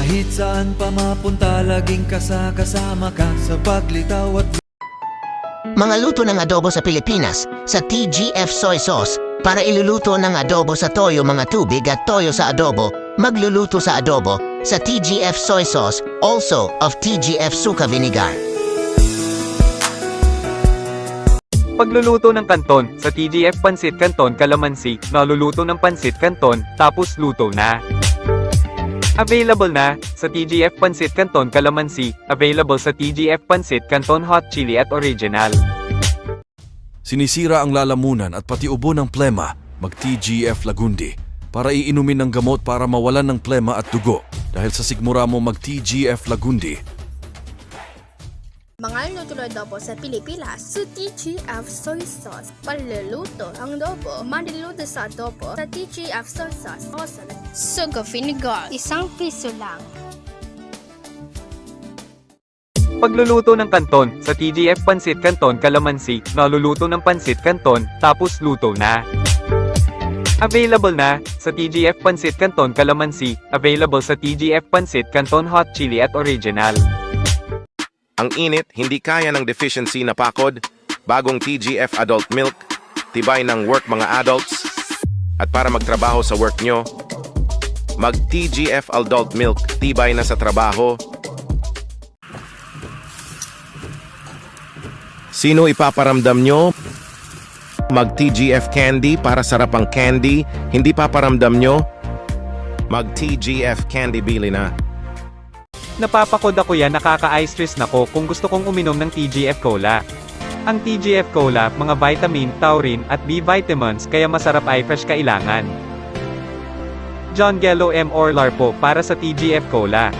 Kahit saan pa mapunta, laging kasama ka sa paglitaw at Mga luto ng adobo sa Pilipinas sa TGF Soy Sauce. Para iluluto ng adobo sa toyo, mga tubig at toyo sa adobo, magluluto sa adobo sa TGF Soy Sauce, also of TGF Suka Vinegar. Pagluluto ng kanton, sa TGF Pansit Canton Calamansi, naluluto ng Pansit Canton, tapos luto na. Available na, sa TGF Pansit Canton Calamansi, available sa TGF Pansit Canton Hot Chili at Original. Sinisira ang lalamunan at pati ubo ng plema, mag-TGF Lagundi, para iinumin ng gamot para mawalan ng plema at dugo. Dahil sa sigmura mo mag-TGF Lagundi. Mga luto na adobo sa Pilipinas sa TGF Soy Sauce. Paluluto ang adobo, maniluto sa adobo sa TGF Soy Sauce. Sugar vinegar, 1 piso lang. Pagluluto ng kanton, sa TGF Pansit Canton Calamansi, naluluto ng Pansit Canton, tapos luto na. Available na, sa TGF Pansit Canton Calamansi, available sa TGF Pansit Canton Hot Chili at Original. Ang init, hindi kaya ng deficiency na pakod, bagong TGF Adult Milk, tibay ng work mga adults, at para magtrabaho sa work nyo, mag-TGF Adult Milk, tibay na sa trabaho. Sino ipaparamdam nyo? Mag-TGF Candy para sarap ang candy, hindi paparamdam nyo? Mag-TGF Candy bili na. Napapakod ako yan, nakaka-eye stress nako kung gusto kong uminom ng TGF Cola. Ang TGF Cola, mga vitamin, taurine, at B vitamins kaya masarap eye fresh kailangan. John Gello M. Orlar po para sa TGF Cola.